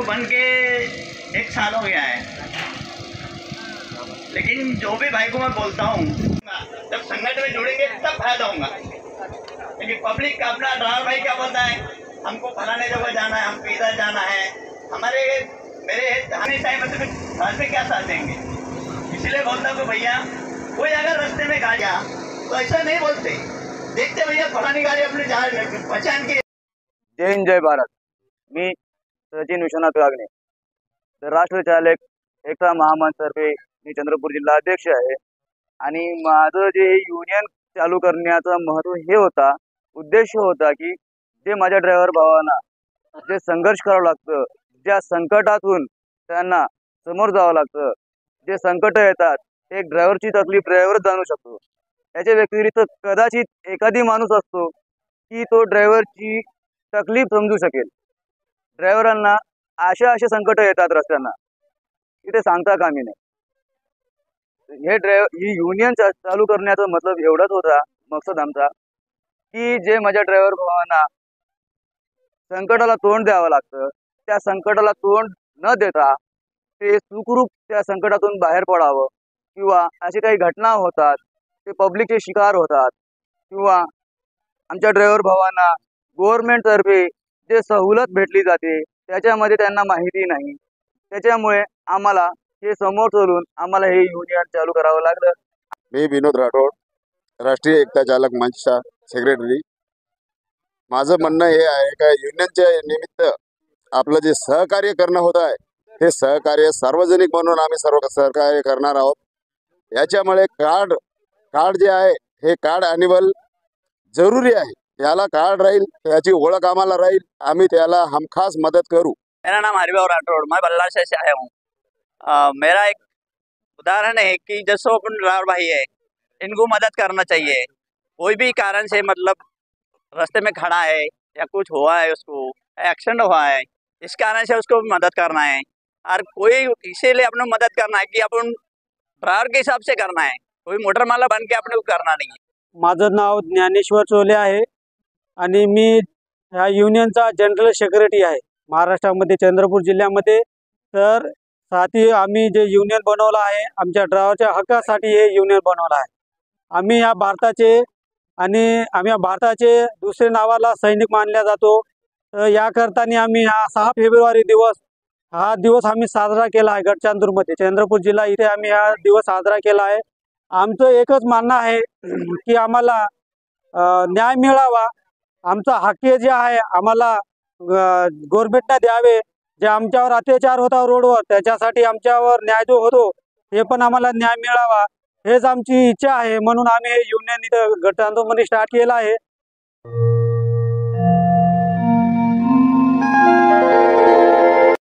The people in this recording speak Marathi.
बन के 1 साल हो गया है, लेकिन जो भी भाई को मैं बोलता हूँ जब संगठन में जुड़ेंगे तब फायदा होगा। लेकिन पब्लिक अपना ड्राइवर भाई क्या बोलता है, हमको फलाने जगह जाना है, हमको इधर जाना है, हमारे मेरे आने टाइम में क्या साथ देंगे। इसलिए बोलता हूँ भैया कोई अगर रास्ते में गाड़ियाँ तो ऐसा नहीं बोलते, देखते भैया फलानी गाड़ी अपनी पहचान की। जय हिंद जय भारत। मी सचिन विश्वनाथ वागणे, राष्ट्र चालक एकता महामंचातर्फे मी चंद्रपूर जिल्हा अध्यक्ष आहे। आणि माझं जे युनियन चालू करण्याचं महत्त्व हे होता, उद्देश होता की जे माझ्या ड्रायव्हर भावांना जे संघर्ष करावं लागतं, ज्या संकटातून त्यांना समोर जावं लागतं, जे संकट येतात एक ड्रायव्हरची तकलीफ ड्रायव्हर जाणू शकतो। याच्या व्यतिरिक्त कदाचित एखादी माणूस असतो की तो ड्रायव्हरची तकलीफ समजू शकेल। ड्रायव्हरांना असे संकट येतात रस्त्यांना, इथे सांगता कामी नाही। ही युनियन चालू करण्याचा मतलब एवढाच होता, मकसद आमचा की जे माझ्या ड्रायव्हर भावांना संकटाला तोंड द्यावं लागतं, त्या संकटाला तोंड न देता ते सुखरूप त्या संकटातून बाहेर पडावं, किंवा अशी काही घटना होतात ते पब्लिकचे शिकार होतात, किंवा आमच्या ड्रायव्हर भावांना गव्हर्नमेंट तर्फे जे सवलत भेटली जाते त्याच्यामध्ये त्यांना माहिती नाही। त्याच्यामुळे आम्हाला हे समोर चलून आम्हाला हे युनियन चालू करावं लागलं। मी विनोद राठोड, राष्ट्रीय एकता चालक मंचचा सेक्रेटरी। माझं म्हणणं हे आहे का युनियनच्या निमित्त आपलं जे सहकार्य करणं होत आहे हे सहकार्य सार्वजनिक म्हणून आम्ही सर्व सहकार्य करणार आहोत। याच्यामुळे कार्ड जे आहे हे कार्ड ॲन्युअल जरुरी आहे, याला कार्ड राहील, त्याची ओळख आम्हाला राहील, आम्ही त्याला हमखास मदत करू। मेरा नाम हरिभाव राठौड़, मैं बल्लाशाह से आया हूँ। मेरा एक उदाहरण है कि जैसे अपन ड्राइवर भाई है, इनको मदद करना चाहिए। कोई भी कारण से मतलब रास्ते में खड़ा है या कुछ हुआ है, उसको एक्सीडेंट हुआ है, इस कारण से उसको मदद करना है। और कोई इसीलिए अपने मदद करना है कि अपन ड्राइवर के हिसाब से करना है, कोई मोटर माला बन के अपने को करना नहीं है। माझं नाव ज्ञानेश्वर चोले आहे आणि मी ह्या युनियनचा जनरल सेक्रेटरी आहे महाराष्ट्रामध्ये, चंद्रपूर जिल्ह्यामध्ये। तर साथी आम्ही जे युनियन बनवलं आहे आमच्या ड्रायव्हरच्या हक्कासाठी हे युनियन बनवलं आहे। आम्ही या भारताचे दुसरे नावाला सैनिक मानल्या जातो। तर याकरता आम्ही हा 6 फेब्रुवारी हा दिवस आम्ही साजरा केला आहे गडचांदूरमध्ये, चंद्रपूर जिल्हा इथे आम्ही हा दिवस साजरा केला आहे। आमचं एकच म्हणणं आहे की आम्हाला न्याय मिळावा, आमचा हक्क जे आहे आम्हाला गव्हर्नमेंटने द्यावे। जे आमच्यावर अत्याचार होता रोडवर त्याच्यासाठी आमच्यावर न्याय जो होतो हे पण आम्हाला न्याय मिळावा, हेच आमची इच्छा आहे। म्हणून आम्ही हे युनियन इथं गडचांदूरमध्ये स्टार्ट केलं आहे।